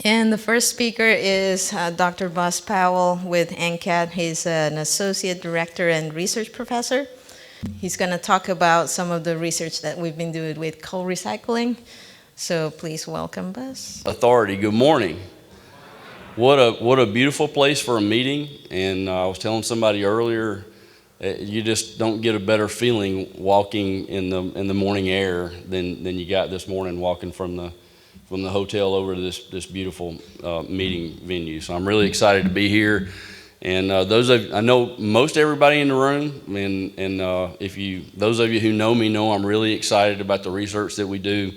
And the first speaker is Dr. Buzz Powell with NCAT. He's an associate director and research professor. He's going to talk about some of the research that we've been doing with coal recycling. So please welcome Buzz. Authority, good morning. What a beautiful place for a meeting. And I was telling somebody earlier, you just don't get a better feeling walking in the morning air than you got this morning walking from the hotel over to this beautiful meeting venue. So I'm really excited to be here. And I know most everybody in the room, and those of you who know me know I'm really excited about the research that we do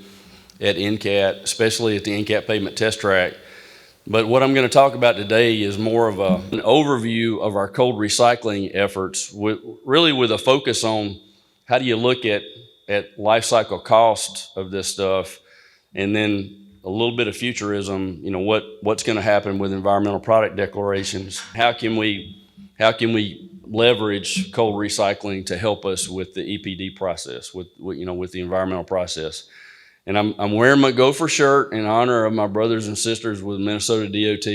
at NCAT, especially at the NCAT Pavement test track. But what I'm going to talk about today is more of an overview of our cold recycling efforts, really with a focus on how do you look at life cycle cost of this stuff, and then a little bit of futurism, what's going to happen with environmental product declarations. How can we leverage cold recycling to help us with the EPD process, with the environmental process. And I'm wearing my Gopher shirt in honor of my brothers and sisters with Minnesota DOT.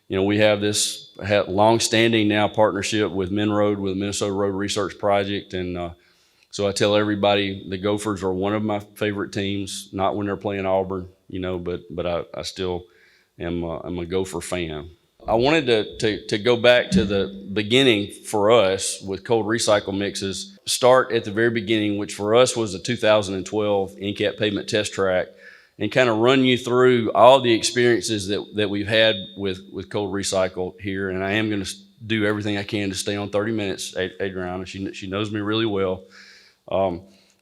We have this long-standing now partnership with MnRoads, with the Minnesota Road Research Project. And so I tell everybody the Gophers are one of my favorite teams, not when they're playing Auburn, but I still am I'm a Gopher fan. I wanted to go back to the beginning for us with cold recycle mixes, start at the very beginning, which for us was the 2012 NCAT Pavement test track, and kind of run you through all the experiences that we've had with cold recycle here. And I am going to do everything I can to stay on 30 minutes, Adriana. She knows me really well.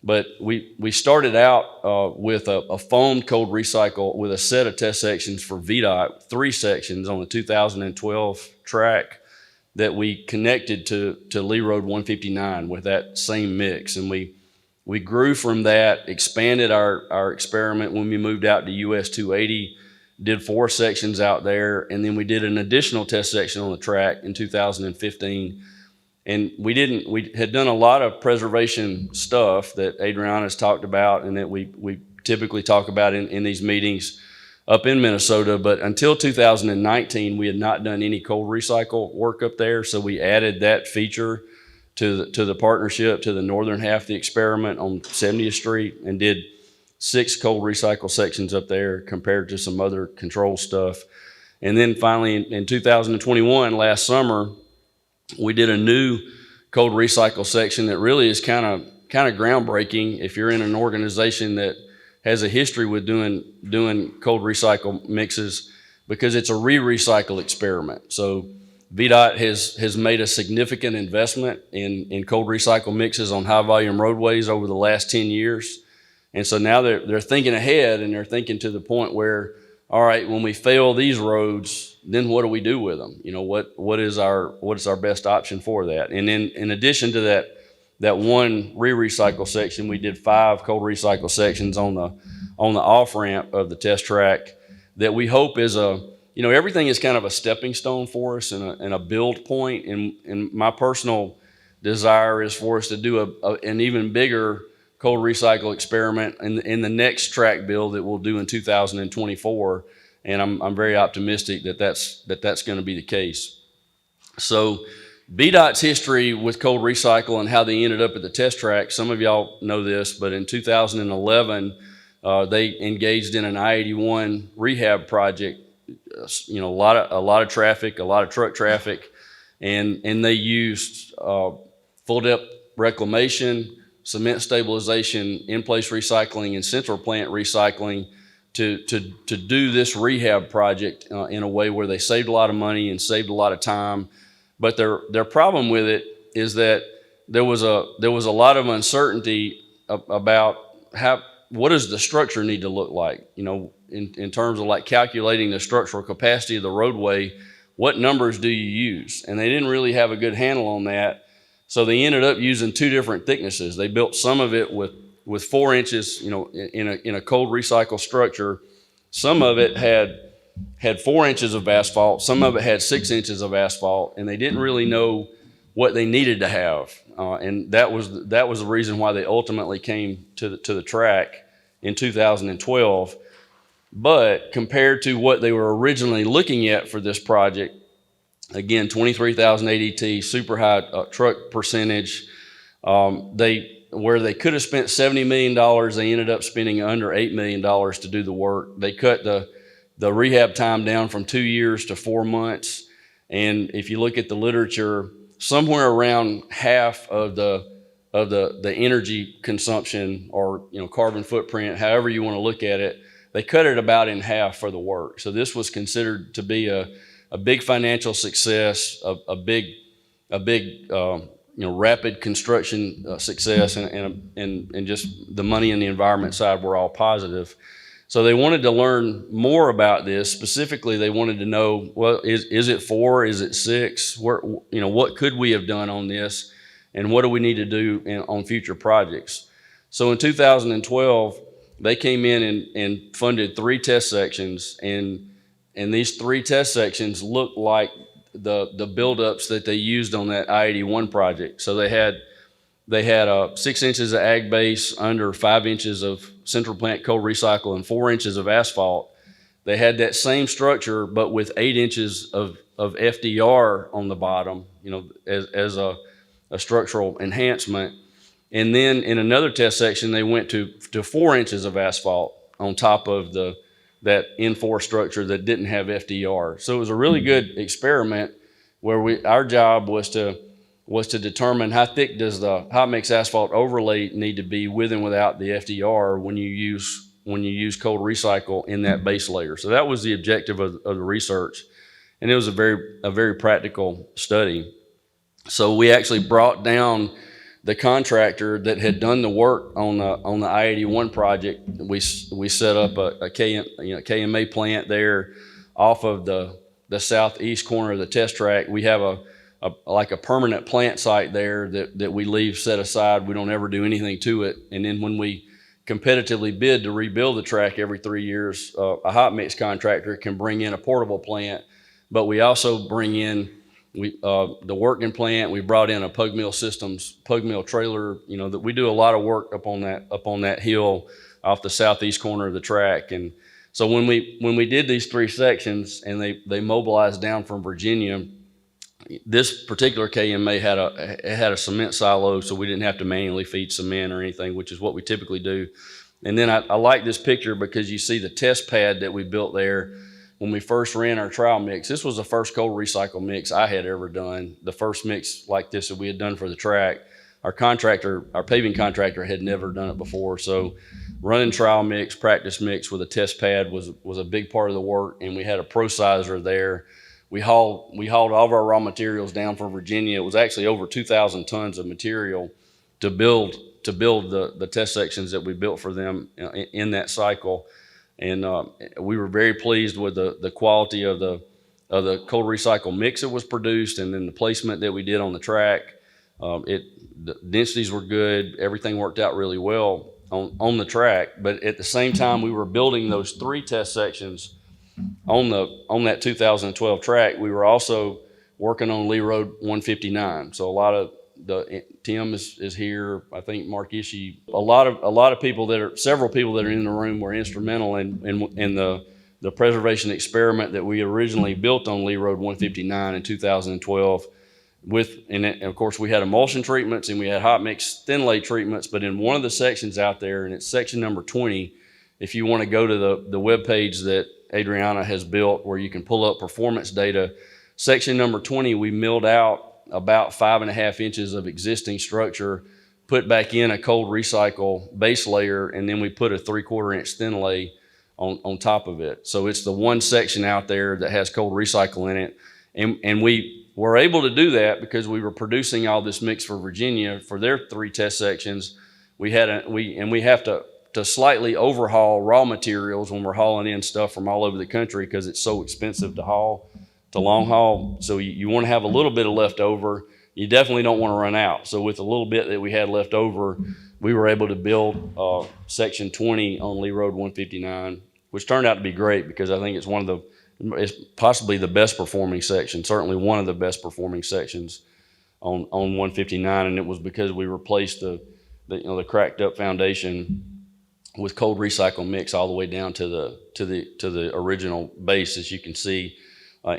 But we started out with a foamed cold recycle with a set of test sections for VDOT, 3 sections on the 2012 track that we connected to Lee Road 159 with that same mix. And we grew from that, expanded our experiment when we moved out to US 280, did 4 sections out there, and then we did an additional test section on the track in 2015. And we had done a lot of preservation stuff that Adriana's talked about and that we typically talk about in these meetings up in Minnesota. But until 2019, we had not done any cold recycle work up there. So we added that feature to the partnership, to the northern half of the experiment on 70th Street, and did 6 cold recycle sections up there compared to some other control stuff. And then finally in 2021, last summer, we did a new cold recycle section that really is kind of groundbreaking if you're in an organization that has a history with doing cold recycle mixes, because it's a re-recycle experiment. So VDOT has made a significant investment in cold recycle mixes on high volume roadways over the last 10 years. And so now they're thinking ahead, and they're thinking to the point where, all right, when we fail these roads, then what do we do with them? What is our best option for that? And then in addition to that one re-recycle section, we did 5 cold recycle sections on the off-ramp of the test track that we hope is everything is kind of a stepping stone for us and a build point. And my personal desire is for us to do an even bigger cold recycle experiment in the next track build that we'll do in 2024. And I'm very optimistic that that's going to be the case. So VDOT's history with cold recycle and how they ended up at the test track, some of y'all know this, but in 2011, they engaged in an I-81 rehab project. A lot of traffic, a lot of truck traffic, and they used full depth reclamation, cement stabilization, in-place recycling, and central plant recycling to do this rehab project in a way where they saved a lot of money and saved a lot of time. But their problem with it is that there was a lot of uncertainty about what does the structure need to look like, in terms of like calculating the structural capacity of the roadway. What numbers do you use? And they didn't really have a good handle on that. So they ended up using 2 different thicknesses. They built some of it with 4 inches, in a cold recycle structure. Some of it had 4 inches of asphalt. Some of it had 6 inches of asphalt, and they didn't really know what they needed to have. And that was the reason why they ultimately came to the track in 2012. But compared to what they were originally looking at for this project, again, 23,000 ADT, super high truck percentage. Where they could have spent $70 million, they ended up spending under $8 million to do the work. They cut the rehab time down from 2 years to 4 months. And if you look at the literature, somewhere around half of the energy consumption, or carbon footprint, however you want to look at it, they cut it about in half for the work. So this was considered to be a big financial success, a big rapid construction success, and just the money and the environment side were all positive. So they wanted to learn more about this. Specifically, they wanted to know, well, is it 4? Is it 6? What could we have done on this, and what do we need to do on future projects? So in 2012, they came in and funded 3 test sections, and these 3 test sections looked like the buildups that they used on that I-81 project. So they had 6 inches of ag base, under 5 inches of central plant cold recycle, and 4 inches of asphalt. They had that same structure, but with 8 inches of FDR on the bottom, as a structural enhancement. And then in another test section, they went to 4 inches of asphalt on top of that N4 structure that didn't have FDR. So it was a really good experiment where our job was to determine how thick does the hot mix asphalt overlay need to be with and without the FDR when you use cold recycle in that base layer. So that was the objective of the research, and it was a very practical study. So we actually brought down the contractor that had done the work on the I-81 project. We set up a KMA plant there off of the southeast corner of the test track. We have a permanent plant site there that we leave set aside. We don't ever do anything to it. And then when we competitively bid to rebuild the track every 3 years, a hot mix contractor can bring in a portable plant, but we also bring in the working plant. We brought in a pug mill trailer. That we do a lot of work up on that hill off the southeast corner of the track. And so when we did these 3 sections and they mobilized down from Virginia, this particular KMA had a cement silo, so we didn't have to manually feed cement or anything, which is what we typically do. And then I like this picture because you see the test pad that we built there when we first ran our trial mix. This was the first cold recycle mix I had ever done, the first mix like this that we had done for the track. Our paving contractor had never done it before. So running trial mix, practice mix with a test pad was a big part of the work, and we had a pro-sizer there. We hauled all of our raw materials down from Virginia. It was actually over 2,000 tons of material to build the test sections that we built for them in that cycle. And we were very pleased with the quality of the cold recycle mix that was produced, and then the placement that we did on the track. The densities were good. Everything worked out really well on the track. But at the same time, we were building those 3 test sections on that 2012 track. We were also working on Lee Road 159. So a lot of Tim is here. I think Mark Ishii. A lot of people several people that are in the room were instrumental in the preservation experiment that we originally built on Lee Road 159 in 2012. And of course, we had emulsion treatments and we had hot mix thin lay treatments. But in one of the sections out there, and it's section number 20, if you want to go to the web page that Adriana has built where you can pull up performance data, section number 20, we milled out about 5.5 inches of existing structure, put back in a cold recycle base layer, and then we put a 3/4 inch thin lay on top of it. So it's the one section out there that has cold recycle in it. And we were able to do that because we were producing all this mix for Virginia for their 3 test sections. We have to slightly overhaul raw materials when we're hauling in stuff from all over the country because it's so expensive to long haul. So you want to have a little bit of leftover. You definitely don't want to run out. So with a little bit that we had left over, we were able to build section 20 on Lee Road 159, which turned out to be great because I think it's possibly the best performing section, certainly one of the best performing sections on 159. And it was because we replaced the cracked up foundation with cold recycle mix all the way down to the original base, as you can see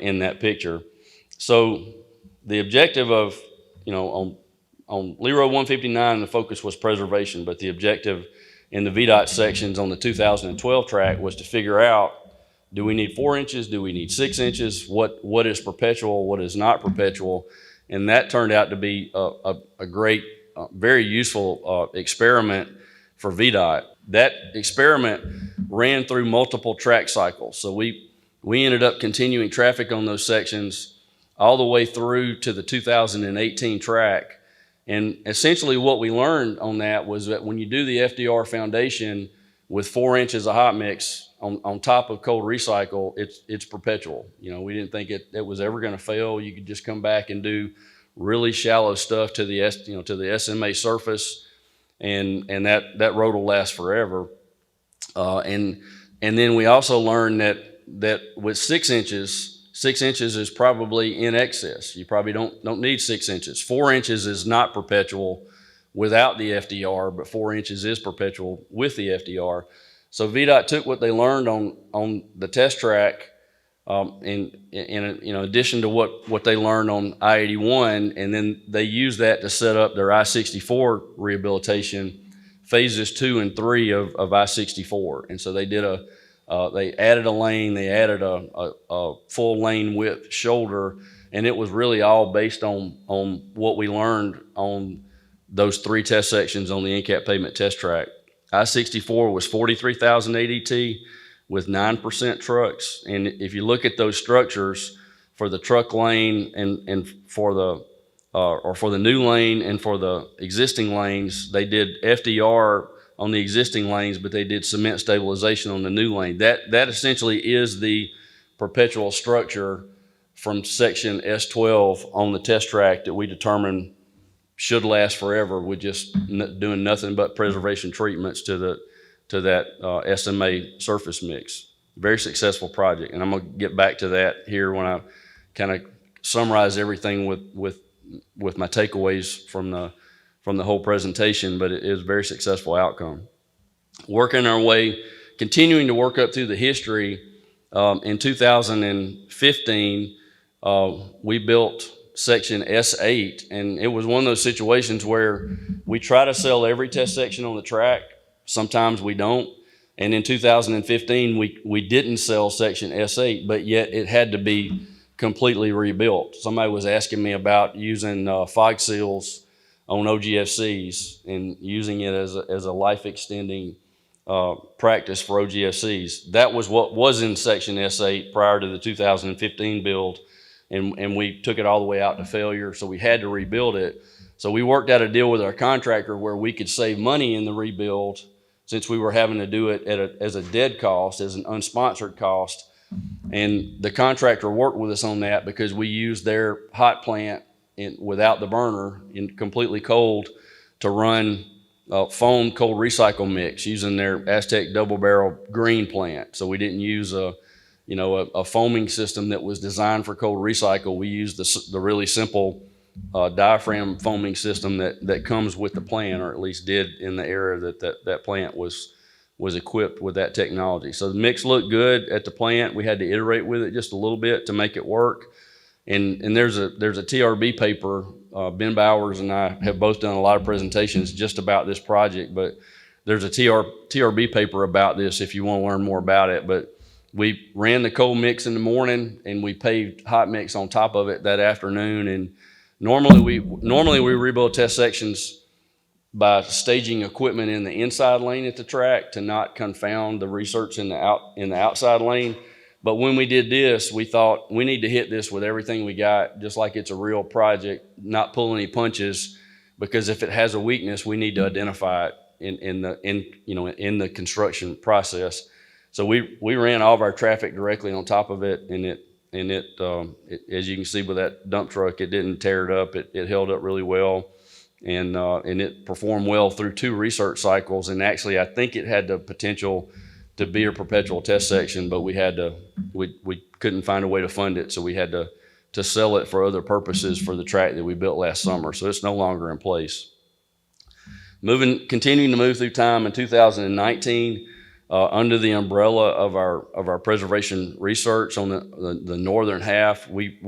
in that picture. So the objective of, on Leroy 159, the focus was preservation, but the objective in the VDOT sections on the 2012 track was to figure out, do we need 4 inches? Do we need 6 inches? What is perpetual? What is not perpetual? And that turned out to be a great, very useful experiment for VDOT. That experiment ran through multiple track cycles. So we ended up continuing traffic on those sections all the way through to the 2018 track. And essentially what we learned on that was that when you do the FDR foundation with 4 inches of hot mix on top of cold recycle, it's perpetual. We didn't think it was ever going to fail. You could just come back and do really shallow stuff to the SMA surface, and that road will last forever. And then we also learned that with 6 inches, 6 inches is probably in excess. You probably don't need 6 inches. 4 inches is not perpetual without the FDR, but 4 inches is perpetual with the FDR. So VDOT took what they learned on the test track, in addition to what they learned on I-81, and then they used that to set up their I-64 rehabilitation, phases 2 and 3 of I-64. And so they did they added a lane, they added a full lane width shoulder, and it was really all based on what we learned on those 3 test sections on the NCAT pavement test track. I-64 was 43,000 ADT with 9% trucks. And if you look at those structures for the truck lane and for the new lane and for the existing lanes, they did FDR on the existing lanes, but they did cement stabilization on the new lane. That essentially is the perpetual structure from section S12 on the test track that we determined should last forever with just doing nothing but preservation treatments to that SMA surface mix. Very successful project, and I'm gonna get back to that here when I kind of summarize everything with my takeaways from the whole presentation, but it is a very successful outcome. Working our way, continuing to work up through the history, in 2015, we built section S8, and it was one of those situations where we try to sell every test section on the track. Sometimes we don't. And in 2015, we didn't sell section S8, but yet it had to be completely rebuilt. Somebody was asking me about using fog seals on OGFCs and using it as a life extending practice for OGFCs. That was what was in section S8 prior to the 2015 build, and we took it all the way out to failure, so we had to rebuild it. So we worked out a deal with our contractor where we could save money in the rebuild since we were having to do it as a dead cost, as an unsponsored cost. And the contractor worked with us on that because we used their hot plant without the burner, completely cold, to run foam cold recycle mix using their Aztec double barrel green plant. So we didn't use a foaming system that was designed for cold recycle. We used the really simple diaphragm foaming system that comes with the plant, or at least did in the era that plant was equipped with that technology. So the mix looked good at the plant. We had to iterate with it just a little bit to make it work. And there's a TRB paper. Ben Bowers and I have both done a lot of presentations just about this project, but there's a TRB paper about this if you want to learn more about it. But we ran the cold mix in the morning and we paved hot mix on top of it that afternoon. And normally we rebuild test sections by staging equipment in the inside lane at the track to not confound the research in the outside lane. But when we did this, we thought we need to hit this with everything we got, just like it's a real project, not pull any punches, because if it has a weakness, we need to identify it in the construction process. So we ran all of our traffic directly on top of it, and it as you can see with that dump truck, it didn't tear it up. It held up really well, and it performed well through 2 research cycles. And actually, I think it had the potential to be a perpetual test section, but we couldn't find a way to fund it, so we had to sell it for other purposes for the track that we built last summer. So it's no longer in place. Continuing to move through time in 2019, under the umbrella of our preservation research on the northern half, we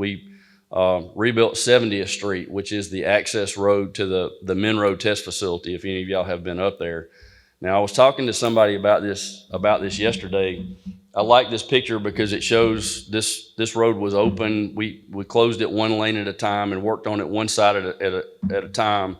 rebuilt 70th Street, which is the access road to the MnRoad test facility, if any of y'all have been up there. Now, I was talking to somebody about this yesterday. I like this picture because it shows this road was open. We closed it one lane at a time and worked on it one side at a time.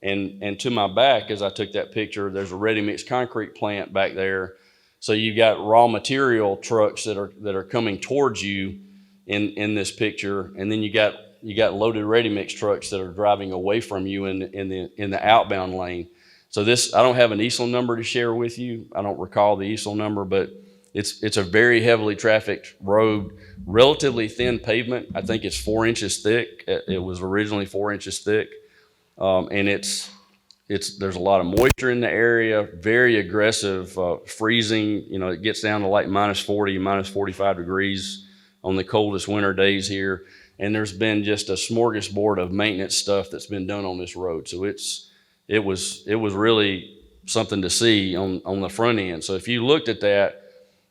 And to my back, as I took that picture, there's a ready-mix concrete plant back there. So you've got raw material trucks that are coming towards you in this picture, and then you got loaded ready-mix trucks that are driving away from you in the outbound lane. So this, I don't have an ESL number to share with you. I don't recall the ESL number, but it's a very heavily trafficked road, relatively thin pavement. I think it's 4 inches thick. It was originally 4 inches thick. And there's a lot of moisture in the area, very aggressive freezing. It gets down to like -40, -45 degrees on the coldest winter days here. And there's been just a smorgasbord of maintenance stuff that's been done on this road. So it was really something to see on the front end. So if you looked at that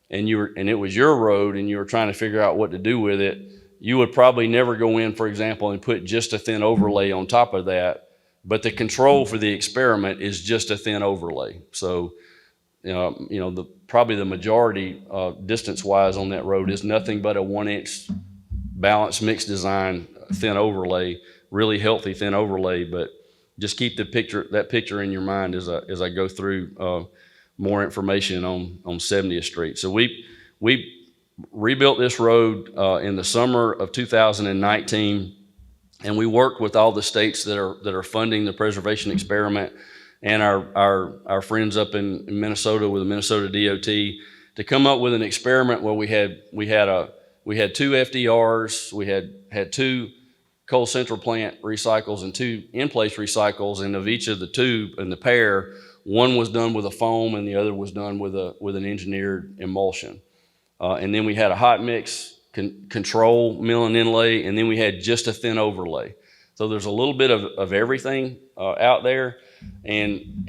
and it was your road and you were trying to figure out what to do with it, you would probably never go in, for example, and put just a thin overlay on top of that. But the control for the experiment is just a thin overlay. So, probably the majority distance-wise on that road is nothing but a 1-inch balanced mix design thin overlay, really healthy thin overlay. But just keep that picture in your mind as I go through more information on 70th Street. So we rebuilt this road in the summer of 2019. And we worked with all the states that are funding the preservation experiment and our friends up in Minnesota with the Minnesota DOT to come up with an experiment where we had 2 FDRs, we had 2 coal central plant recycles and 2 in-place recycles, and of each of the 2 in the pair, one was done with a foam and the other was done with an engineered emulsion. And then we had a hot mix control mill and inlay, and then we had just a thin overlay. So there's a little bit of everything out there, and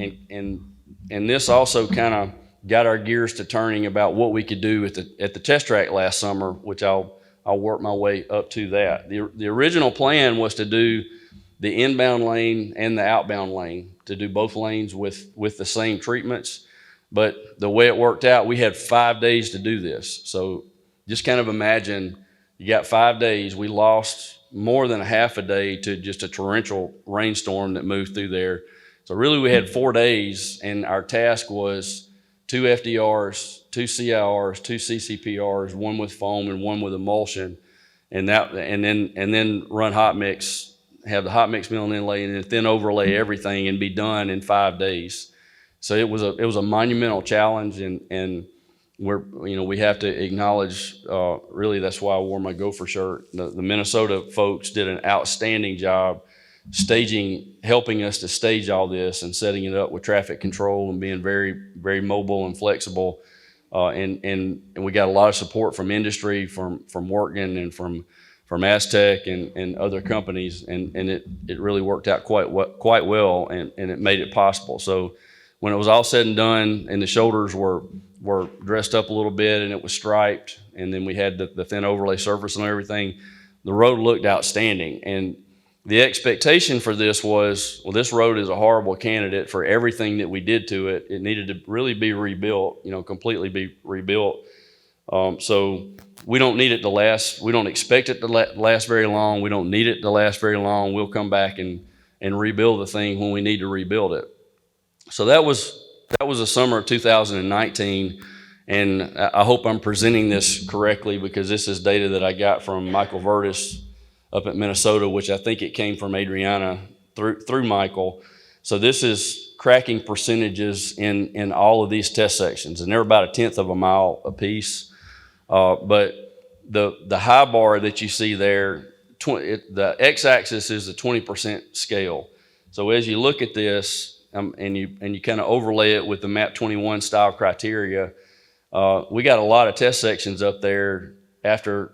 this also kind of got our gears to turning about what we could do at the test track last summer, which I'll work my way up to that. The original plan was to do the inbound lane and the outbound lane, to do both lanes with the same treatments, but the way it worked out, we had 5 days to do this. So just kind of imagine you got 5 days. We lost more than a half a day to just a torrential rainstorm that moved through there. So really we had 4 days, and our task was 2 FDRs, 2 CIRs, 2 CCPRs, 1 with foam and 1 with emulsion, and then run hot mix, have the hot mix mill and inlay, and then overlay everything and be done in 5 days. So it was a monumental challenge, and we have to acknowledge, really that's why I wore my Gopher shirt. The Minnesota folks did an outstanding job helping us to stage all this and setting it up with traffic control and being very, very mobile and flexible. And we got a lot of support from industry, from Workman and from Aztec and other companies, and it really worked out quite well, and it made it possible. So when it was all said and done, and the shoulders were dressed up a little bit and it was striped, and then we had the thin overlay surface and everything, the road looked outstanding. And the expectation for this was, well, this road is a horrible candidate for everything that we did to it. It needed to really be rebuilt, completely be rebuilt. So we don't need it to last. We don't expect it to last very long. We don't need it to last very long. We'll come back and rebuild the thing when we need to rebuild it. So that was the summer of 2019, and I hope I'm presenting this correctly because this is data that I got from Michael Vertis up at Minnesota, which I think it came from Adriana through Michael. So this is cracking percentages in all of these test sections, and they're about 1/10 of a mile apiece. But the high bar that you see there, the x-axis is the 20% scale. So as you look at this, and you kind of overlay it with the MAP 21 style criteria, we got a lot of test sections up there after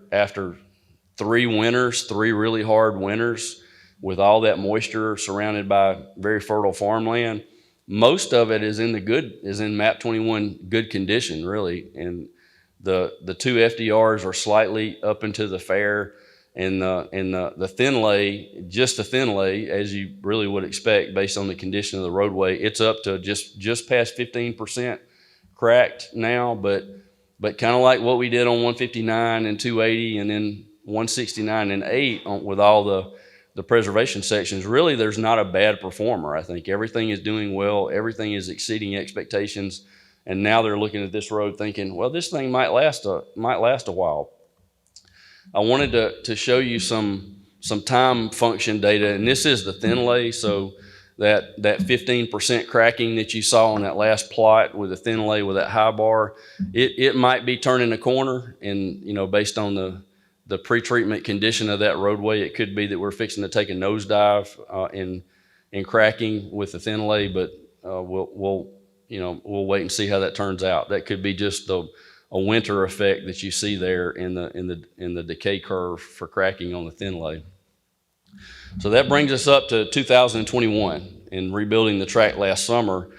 3 really hard winters with all that moisture surrounded by very fertile farmland. Most of it is in MAP 21 good condition, really. And the two FDRs are slightly up into the fair, and the thin lay, just the thin lay, as you really would expect based on the condition of the roadway, it's up to just past 15% cracked now, but kind of like what we did on 159 and 280 and then 169 and 8 with all the preservation sections. Really, there's not a bad performer. I think everything is doing well, everything is exceeding expectations, and now they're looking at this road thinking, well, this thing might last a while. I wanted to show you some time function data, and this is the thin lay. So that 15% cracking that you saw on that last plot with the thin lay with that high bar, it might be turning a corner, and based on the pre-treatment condition of that roadway, it could be that we're fixing to take a nosedive in cracking with the thin lay, but we'll wait and see how that turns out. That could be just a winter effect that you see there in the decay curve for cracking on the thin lay. So that brings us up to 2021 and rebuilding the track last summer.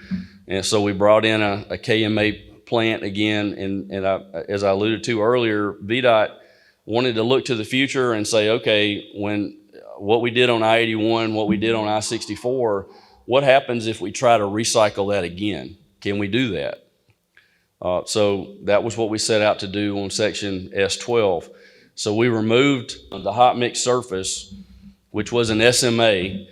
And so we brought in a KMA plant again, and as I alluded to earlier, VDOT wanted to look to the future and say, okay, what we did on I-81, what we did on I-64, what happens if we try to recycle that again? Can we do that? So that was what we set out to do on section S12. So we removed the hot mix surface, which was an SMA,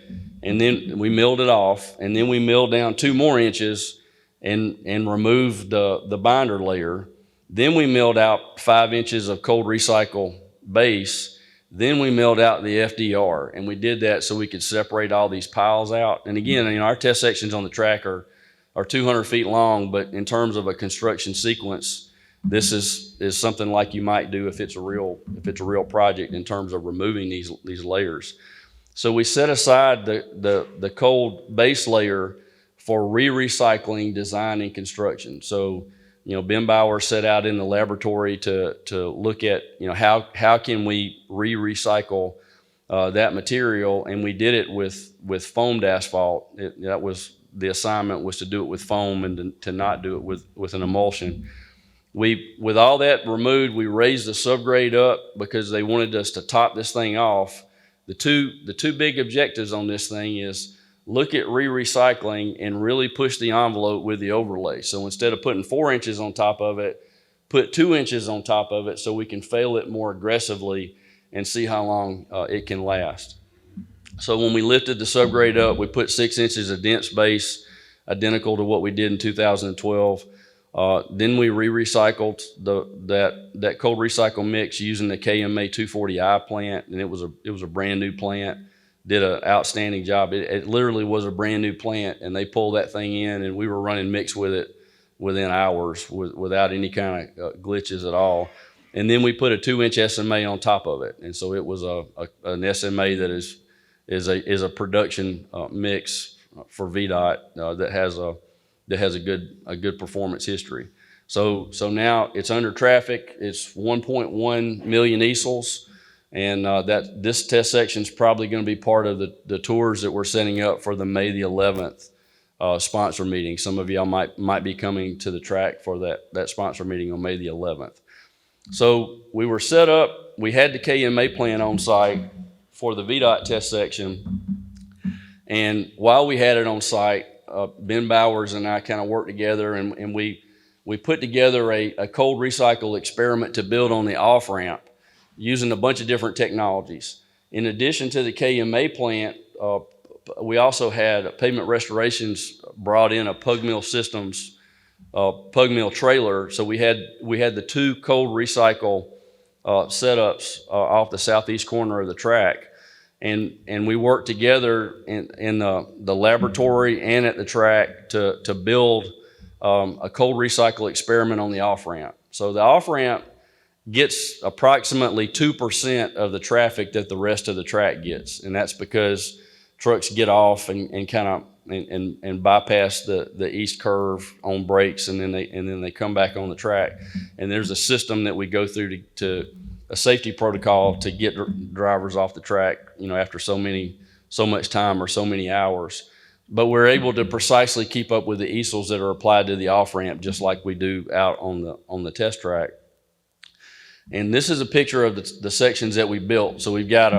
and then we milled it off, and then we milled down 2 more inches and removed the binder layer. Then we milled out 5 inches of cold recycle base. Then we milled out the FDR, and we did that so we could separate all these piles out. And again, our test sections on the track are 200 feet long, but in terms of a construction sequence, this is something like you might do if it's a real project in terms of removing these layers. So we set aside the cold base layer for re-recycling, design, and construction. So Ben Bauer set out in the laboratory to look at how can we re-recycle that material, and we did it with foamed asphalt. That was the assignment, was to do it with foam and to not do it with an emulsion. With all that removed, we raised the subgrade up because they wanted us to top this thing off. The two big objectives on this thing is look at re-recycling and really push the envelope with the overlay. So instead of putting 4 inches on top of it, put 2 inches on top of it so we can fail it more aggressively and see how long it can last. So when we lifted the subgrade up, we put 6 inches of dense base, identical to what we did in 2012. Then we re-recycled that cold recycle mix using the KMA 240i plant, and it was a brand new plant. Did an outstanding job. It literally was a brand new plant, and they pulled that thing in, and we were running mix with it within hours without any kind of glitches at all. And then we put a 2-inch SMA on top of it, and so it was an SMA that is a production mix for VDOT that has a good performance history. So now it's under traffic. It's 1.1 million easels. And that this test section is probably going to be part of the tours that we're setting up for the May the 11th sponsor meeting. Some of y'all might be coming to the track for that sponsor meeting on May the 11th. So we were set up. We had the KMA plan on site for the VDOT test section. And while we had it on site, Ben Bowers and I kind of worked together, and we put together a cold recycle experiment to build on the off-ramp, using a bunch of different technologies. In addition to the KMA plant, we also had Pavement Restorations brought in a Pug Mill Systems Pug Mill trailer. So we had the 2 cold recycle setups off the southeast corner of the track. And we worked together in the laboratory and at the track to build a cold recycle experiment on the off-ramp. So the off-ramp gets approximately 2% of the traffic that the rest of the track gets, and that's because trucks get off and kind of bypass the east curve on brakes, and then they come back on the track. And there's a system that we go through to a safety protocol to get drivers off the track, after so much time or so many hours. but we're able to precisely keep up with the easels that are applied to the off-ramp, just like we do out on the test track. And this is a picture of the sections that we built. So we've got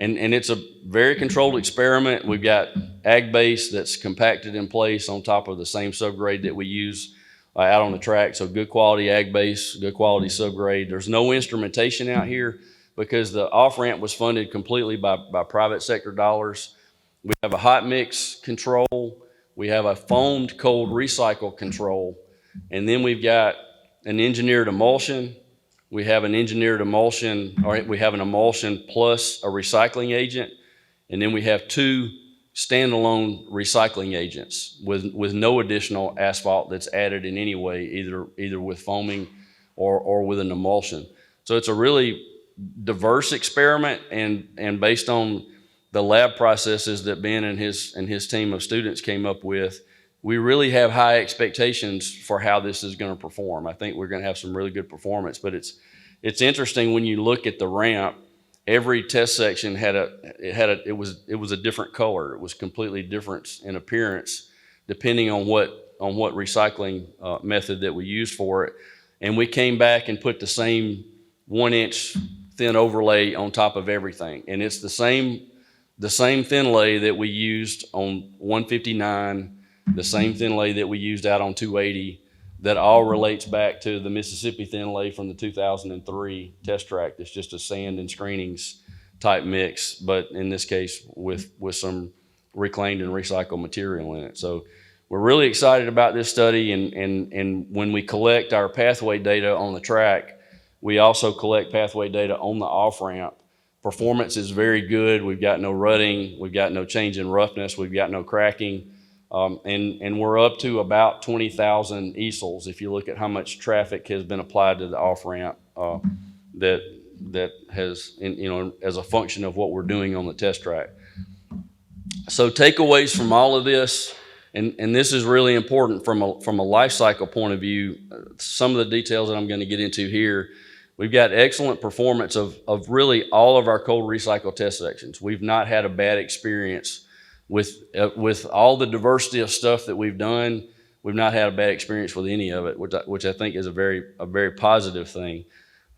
and it's a very controlled experiment. We've got ag base that's compacted in place on top of the same subgrade that we use out on the track. So good quality ag base, good quality subgrade. There's no instrumentation out here because the off-ramp was funded completely by private sector dollars. We have a hot mix control. We have a foamed cold recycle control. And then we've got an engineered emulsion. We have an engineered emulsion, or we have an emulsion plus a recycling agent. And then we have 2 standalone recycling agents with no additional asphalt that's added in any way, either with foaming or with an emulsion. So it's a really diverse experiment, and based on the lab processes that Ben and his team of students came up with, we really have high expectations for how this is going to perform. I think we're going to have some really good performance, but it's interesting when you look at the ramp. Every test section it was a different color. It was completely different in appearance, depending on what recycling method that we used for it. And we came back and put the same 1-inch thin overlay on top of everything, and it's the same thin lay that we used on 159, the same thin lay that we used out on 280. That all relates back to the Mississippi thin lay from the 2003 test track. It's just a sand and screenings type mix, but in this case with some reclaimed and recycled material in it. So we're really excited about this study, and when we collect our pathway data on the track, we also collect pathway data on the off-ramp. Performance is very good. We've got no rutting, we've got no change in roughness, we've got no cracking. And we're up to about 20,000 easels if you look at how much traffic has been applied to the off-ramp that has, as a function of what we're doing on the test track. So takeaways from all of this, and this is really important from a life cycle point of view. Some of the details that I'm going to get into here, we've got excellent performance of really all of our cold recycle test sections. We've not had a bad experience with all the diversity of stuff that we've done. We've not had a bad experience with any of it, which I think is a very positive thing.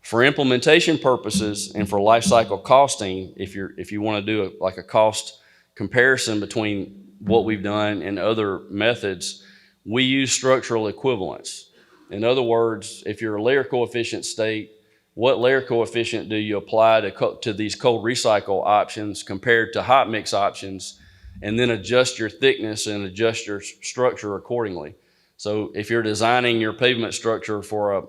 For implementation purposes and for life cycle costing, if you want to do a cost comparison between what we've done and other methods, we use structural equivalence. In other words, if you're a layer coefficient state, what layer coefficient do you apply to these cold recycle options compared to hot mix options, and then adjust your thickness and adjust your structure accordingly. So if you're designing your pavement structure for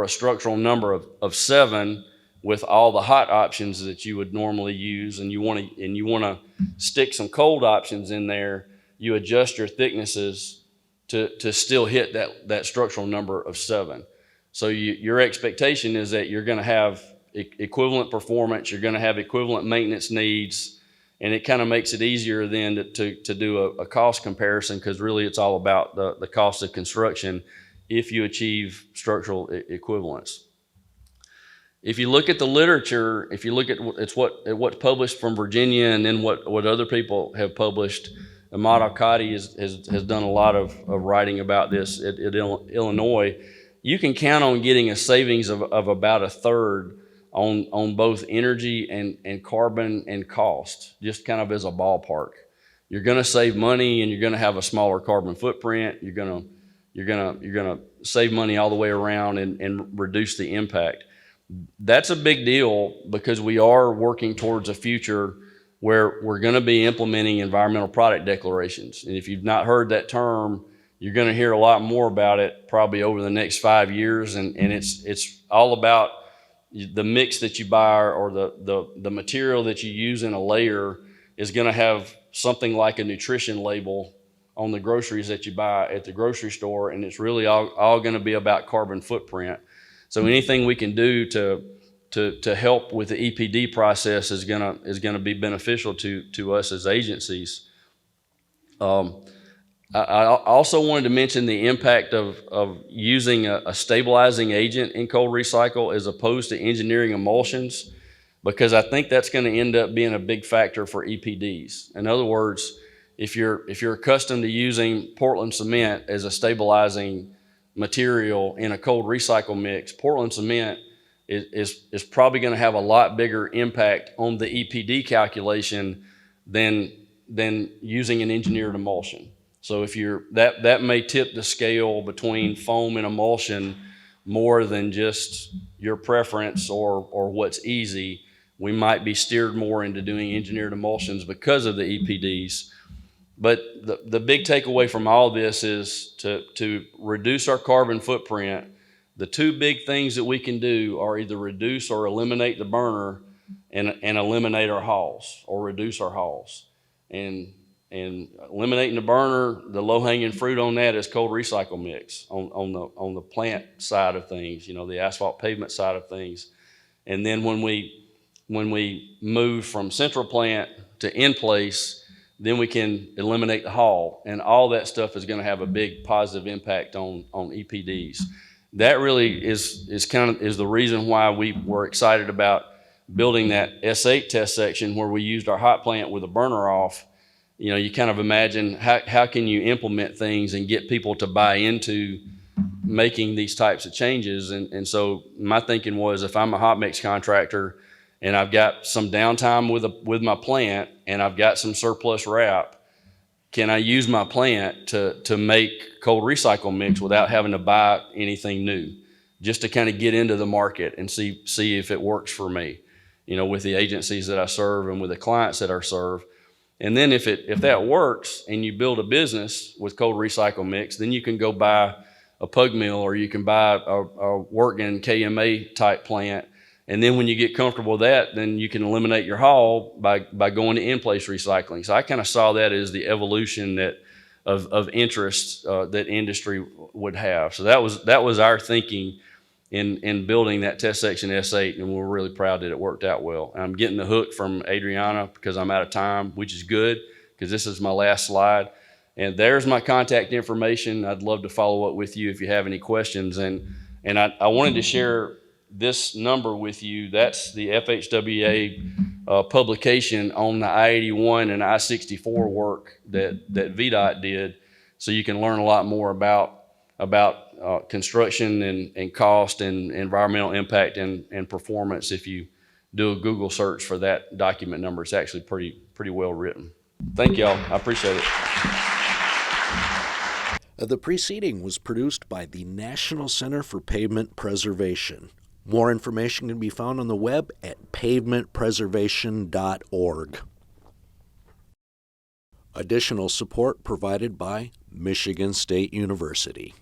a structural number of 7 with all the hot options that you would normally use, and you want to stick some cold options in there, you adjust your thicknesses to still hit that structural number of 7. So your expectation is that you're going to have equivalent performance, you're going to have equivalent maintenance needs, and it kind of makes it easier then to do a cost comparison, because really it's all about the cost of construction if you achieve structural equivalence. If you look at the literature, if you look at what's published from Virginia and then what other people have published, Ahmad Al-Qadi has done a lot of writing about this at Illinois. You can count on getting a savings of about 1/3 on both energy and carbon and cost, just kind of as a ballpark. You're going to save money, and you're going to have a smaller carbon footprint. You're going to save money all the way around and reduce the impact. That's a big deal because we are working towards a future where we're going to be implementing environmental product declarations. And if you've not heard that term, you're going to hear a lot more about it probably over the next 5 years. And it's all about the mix that you buy, or the material that you use in a layer is going to have something like a nutrition label on the groceries that you buy at the grocery store. And it's really all going to be about carbon footprint. So anything we can do to help with the EPD process is gonna be beneficial to us as agencies. I also wanted to mention the impact of using a stabilizing agent in cold recycle as opposed to engineering emulsions, because I think that's going to end up being a big factor for EPDs. In other words, if you're accustomed to using Portland cement as a stabilizing material in a cold recycle mix, Portland cement is probably going to have a lot bigger impact on the EPD calculation than using an engineered emulsion. So if that may tip the scale between foam and emulsion more than just your preference or what's easy. We might be steered more into doing engineered emulsions because of the EPDs. But the big takeaway from all this is to reduce our carbon footprint. The two big things that we can do are either reduce or eliminate the burner and eliminate our hauls or reduce our hauls. And eliminating the burner, the low-hanging fruit on that is cold recycle mix on the plant side of things, the asphalt pavement side of things. And then when we move from central plant to in place, then we can eliminate the haul, and all that stuff is going to have a big positive impact on EPDs. That really is the reason why we were excited about building that S8 test section where we used our hot plant with a burner off. You kind of imagine how can you implement things and get people to buy into making these types of changes. And so my thinking was, if I'm a hot mix contractor and I've got some downtime with my plant and I've got some surplus wrap, can I use my plant to make cold recycle mix without having to buy anything new, just to kind of get into the market and see if it works for me, with the agencies that I serve and with the clients that I serve. And then if that works and you build a business with cold recycle mix, then you can go buy a pug mill or you can buy a working KMA type plant. And then when you get comfortable with that, then you can eliminate your haul by going to in-place recycling. So I kind of saw that as the evolution of interest that industry would have. So that was our thinking in building that test section S8, and we're really proud that it worked out well. And I'm getting the hook from Adriana because I'm out of time, which is good because this is my last slide. And there's my contact information. I'd love to follow up with you if you have any questions. And I wanted to share this number with you. That's the FHWA publication on the I-81 and I-64 work that VDOT did, so you can learn a lot more about construction and cost and environmental impact and performance. If you do a Google search for that document number, it's actually pretty well written. Thank y'all. I appreciate it. The preceding was produced by the National Center for Pavement Preservation. More information can be found on the web at pavementpreservation.org. Additional support provided by Michigan State University.